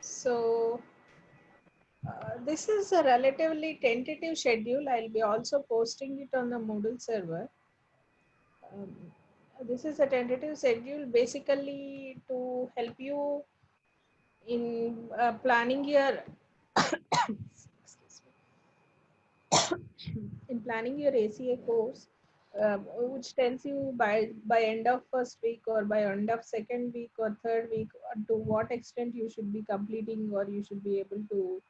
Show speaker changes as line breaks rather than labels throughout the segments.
So this is a relatively tentative schedule. I'll be also posting it on the Moodle server. Um, this is a tentative schedule basically to help you in planning your excuse me, in planning your ACA course, which tells you by end of first week or by end of second week or third week to what extent you should be completing or you should be able to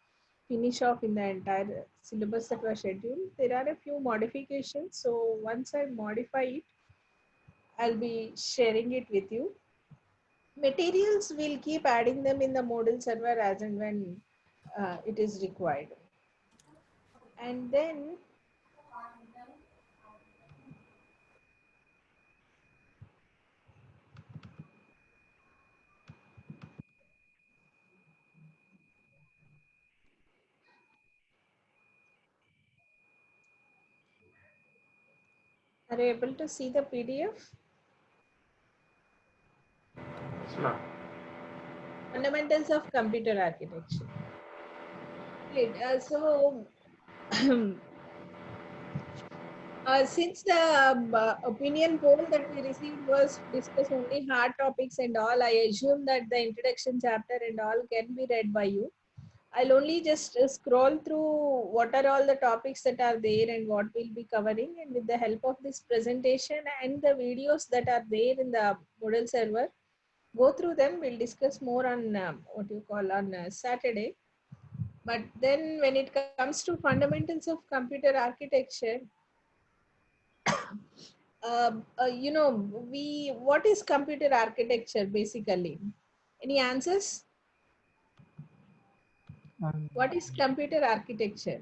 finish off in the entire syllabus that was scheduled. There are a few modifications, so once I modify it, I'll be sharing it with you. Materials, we'll keep adding them in the Moodle server as and when it is required. And then are you able to see the PDF?
No.
Fundamentals of computer architecture. Right. Since the opinion poll that we received was discuss only hard topics and all, I assume that the introduction chapter and all can be read by you. I'll only just scroll through what are all the topics that are there and what we'll be covering. And with the help of this presentation and the videos that are there in the Moodle server, go through them. We'll discuss more on what you call on Saturday. But then when it comes to fundamentals of computer architecture, we what is computer architecture basically? Any answers?
Um,
What is computer architecture?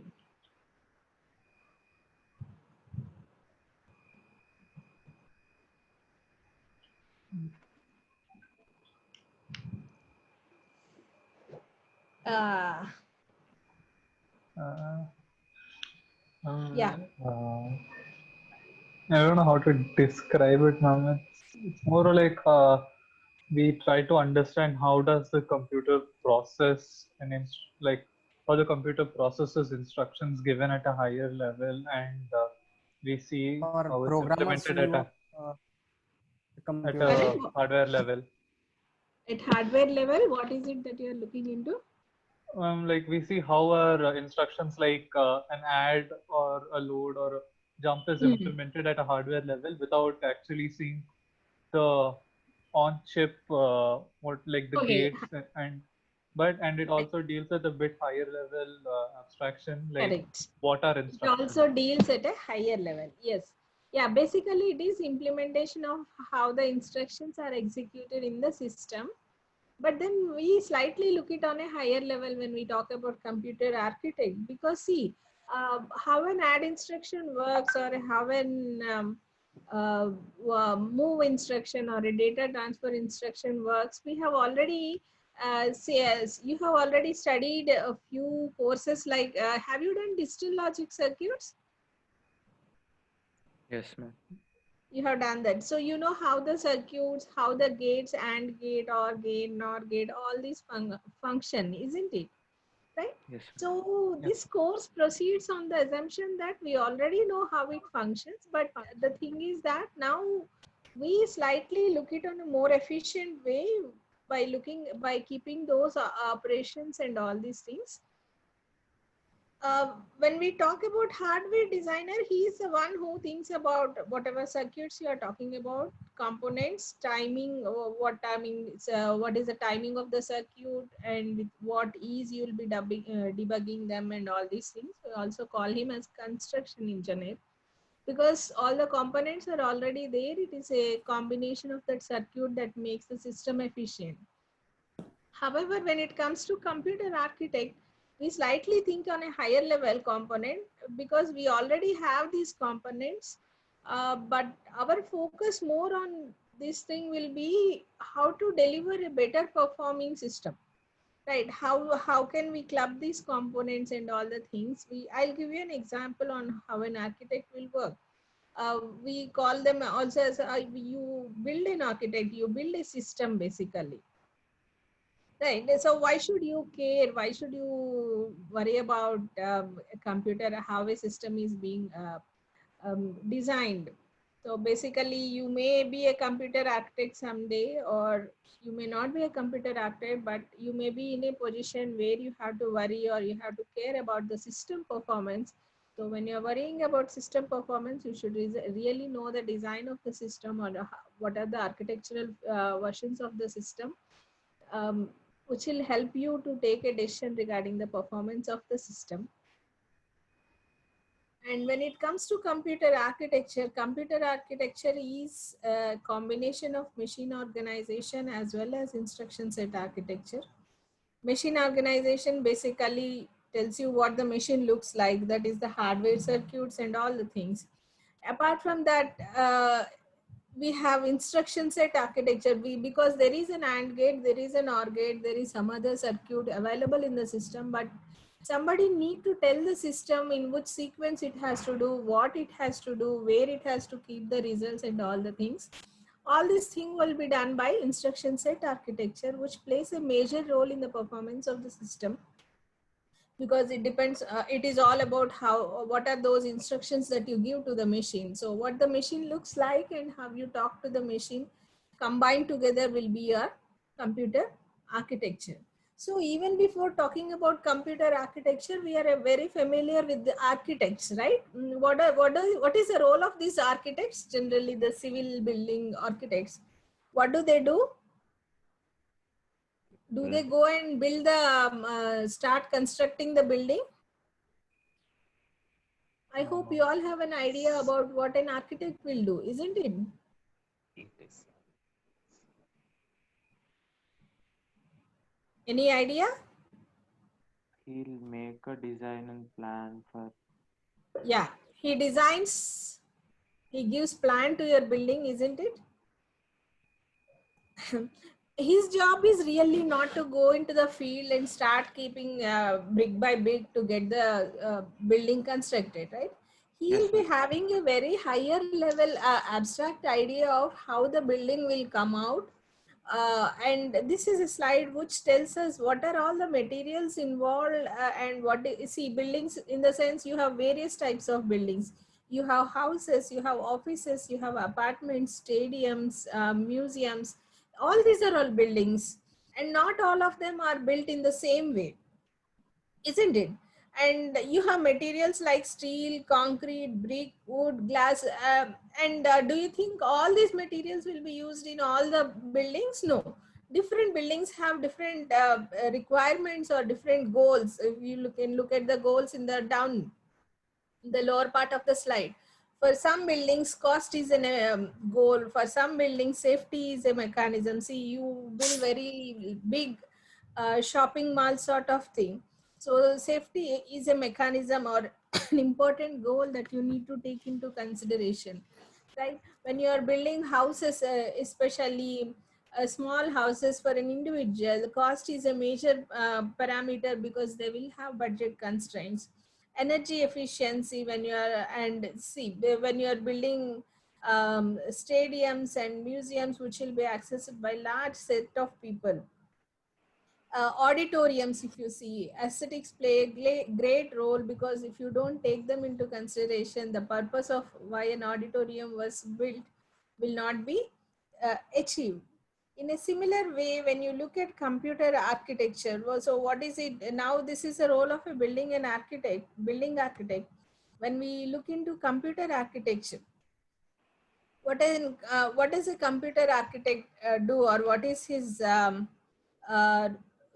Uh,
uh,
yeah.
I don't know how to describe it, ma'am. It's more like we try to understand how does the computer process and like how the computer processes instructions given at a higher level, and we see
For
how it's
programmer's
implemented
view of the
at
computer.
Pardon?
a hardware level.
At hardware level, what is it that you are looking into?
Like we see how our instructions like an add or a load or a jump is
Hmm.
implemented at a hardware level without actually seeing the on chip what like the
Okay,
gates and it also deals at a bit higher level abstraction like
correct.
what are
It
instructions.
also deals at a higher level. Yes. Yeah, basically it is implementation of how the instructions are executed in the system. But then we slightly look it on a higher level when we talk about computer architect, because see, how an add instruction works or how an uh, move instruction or a data transfer instruction works, we have already you have already studied a few courses like have you done digital logic circuits?
Yes, ma'am.
You have done that, so you know how the circuits, how the gates and gate or gate nor gate, all these function, isn't it? Right?
Yes, ma'am.
So
Yes.
this course proceeds on the assumption that we already know how it functions, but the thing is that now we slightly look it on a more efficient way by keeping those operations and all these things. When we talk about hardware designer, he is the one who thinks about whatever circuits you are talking about, components, timing, what timing, what is the timing of the circuit, and with what ease you will be debugging them, and all these things. We also call him as construction engineer because all the components are already there. It is a combination of that circuit that makes the system efficient. However, when it comes to computer architect, we slightly think on a higher level component because we already have these components, but our focus more on this thing will be how to deliver a better performing system, right? How can we club these components and all the things? I'll give you an example on how an architect will work. We call them also as you build an architect, you build a system basically. Right. So why should you care? Why should you worry about a computer, how a system is being designed? So basically, you may be a computer architect someday, or you may not be a computer architect, but you may be in a position where you have to worry or you have to care about the system performance. So when you're worrying about system performance, you should really know the design of the system, or what are the architectural versions of the system, um, which will help you to take a decision regarding the performance of the system. And when it comes to computer architecture is a combination of machine organization as well as instruction set architecture. Machine organization basically tells you what the machine looks like, that is the hardware circuits and all the things. Apart from that, we have instruction set architecture. Because there is an AND gate, there is an OR gate, there is some other circuit available in the system, but somebody need to tell the system in which sequence it has to do, what it has to do, where it has to keep the results and all the things. All this thing will be done by instruction set architecture, which plays a major role in the performance of the system, because it depends, it is all about how, what are those instructions that you give to the machine. So what the machine looks like and how you talk to the machine combined together will be your computer architecture. So even before talking about computer architecture, we are very familiar with the architects, right? What is the role of these architects? Generally the civil building architects, what do they do? Do they go and build the start constructing the building? I hope you all have an idea about what an architect will do, isn't it? Any idea?
He'll make a design and plan for.
Yeah, he designs, he gives plan to your building, isn't it? His job is really not to go into the field and start keeping brick by brick to get the building constructed, right? He'll be having a very higher level abstract idea of how the building will come out. And this is a slide which tells us what are all the materials involved, and see, buildings in the sense, you have various types of buildings. You have houses, you have offices, you have apartments, stadiums, museums. All these are all buildings, and not all of them are built in the same way, isn't it? And you have materials like steel, concrete, brick, wood, glass, and do you think all these materials will be used in all the buildings? No. Different buildings have different requirements or different goals. If you look at the goals in the down, the lower part of the slide. For some buildings, cost is a goal. For some buildings, safety is a mechanism. See, you build very big shopping mall sort of thing. So safety is a mechanism or an important goal that you need to take into consideration, right? When you are building houses, especially small houses for an individual, the cost is a major parameter because they will have budget constraints. Energy efficiency, when you are, and see, when you are building stadiums and museums which will be accessed by large set of people. Auditoriums, if you see, aesthetics play a great role, because if you don't take them into consideration, the purpose of why an auditorium was built will not be achieved. In a similar way, when you look at computer architecture, so what is it now? This is the role of a building architect. When we look into computer architecture, what does a computer architect do, or what is his uh,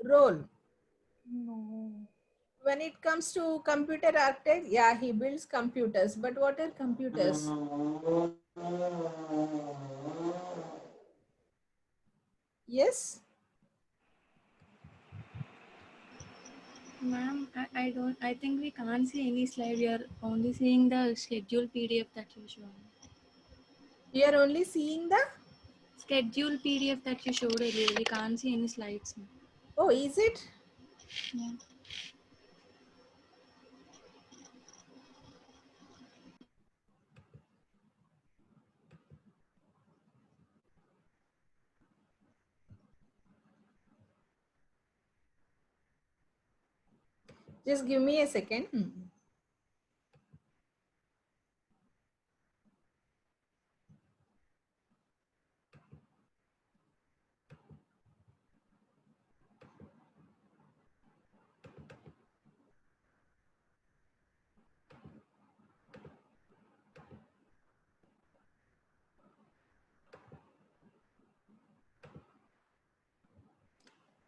role?
No.
When it comes to computer architect, yeah, he builds computers, but what are computers? Yes.
Ma'am, I don't. I think we can't see any slide. We are only seeing the schedule PDF that you showed.
We are only seeing the,
Schedule PDF that you showed earlier. We can't see any slides. Ma'am.
oh, is it?
Yeah.
Just give me a second.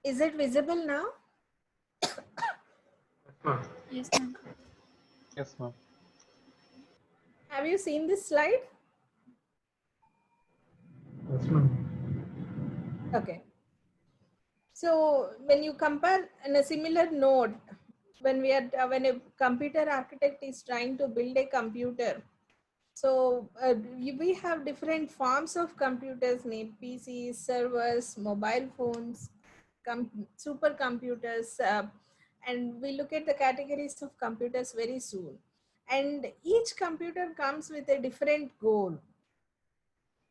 Is it visible now?
Yes, ma'am.
Yes, ma'am.
Have you seen this slide?
Yes, ma'am.
Okay. So when you compare in a similar node, when when a computer architect is trying to build a computer, so we have different forms of computers, named PCs, servers, mobile phones, supercomputers, and we look at the categories of computers very soon. And each computer comes with a different goal,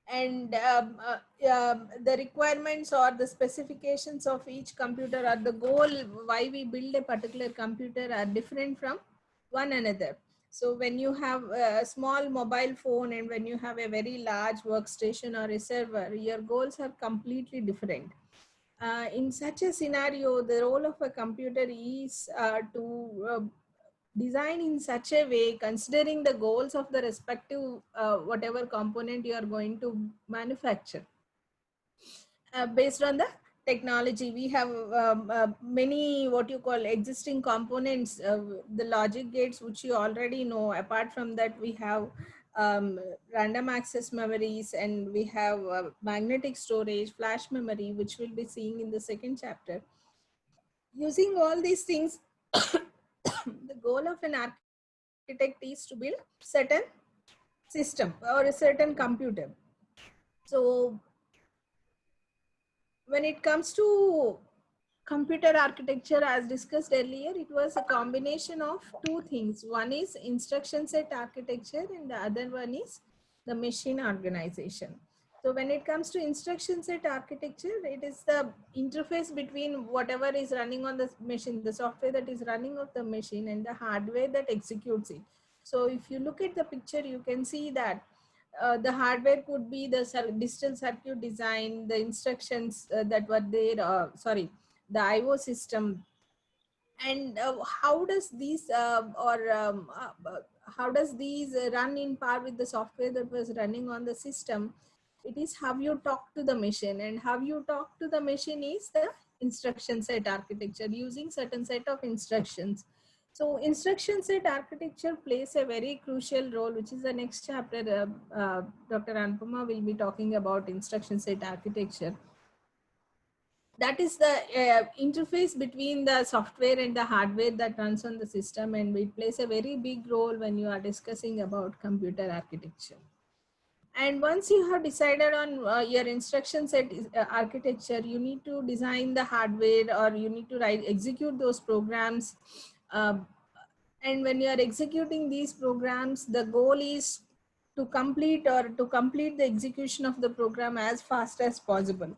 and the requirements or the specifications of each computer or the goal why we build a particular computer are different from one another. So when you have a small mobile phone and when you have a very large workstation or a server, your goals are completely different. In such a scenario, the role of a computer is to design in such a way, considering the goals of the respective whatever component you are going to manufacture. Based on the technology, we have many what you call existing components, the logic gates, which you already know. Apart from that, we have random access memories, and we have magnetic storage, flash memory, which we'll be seeing in the second chapter. Using all these things, the goal of an architect is to build certain system or a certain computer. So when it comes to computer architecture, as discussed earlier, it was a combination of two things. One is instruction set architecture and the other one is the machine organization. So when it comes to instruction set architecture, it is the interface between whatever is running on the machine, the software that is running of the machine, and the hardware that executes it. So if you look at the picture, you can see that the hardware could be the digital circuit design, the instructions that were there, the IO system, and how does these how does these run in par with the software that was running on the system? It is how you talk to the machine, and how you talk to the machine is the instruction set architecture, using certain set of instructions. So instruction set architecture plays a very crucial role, which is the next chapter. Dr. Anupama will be talking about instruction set architecture. That is the interface between the software and the hardware that runs on the system, and it plays a very big role when you are discussing about computer architecture. And once you have decided on your instruction set architecture, you need to design the hardware, or you need to execute those programs. Um, and when you are executing these programs, the goal is to complete the execution of the program as fast as possible,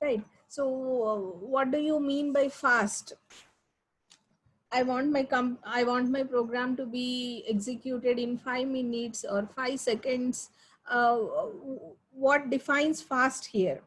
right? So what do you mean by fast? I want my program to be executed in 5 minutes or 5 seconds. What defines fast here?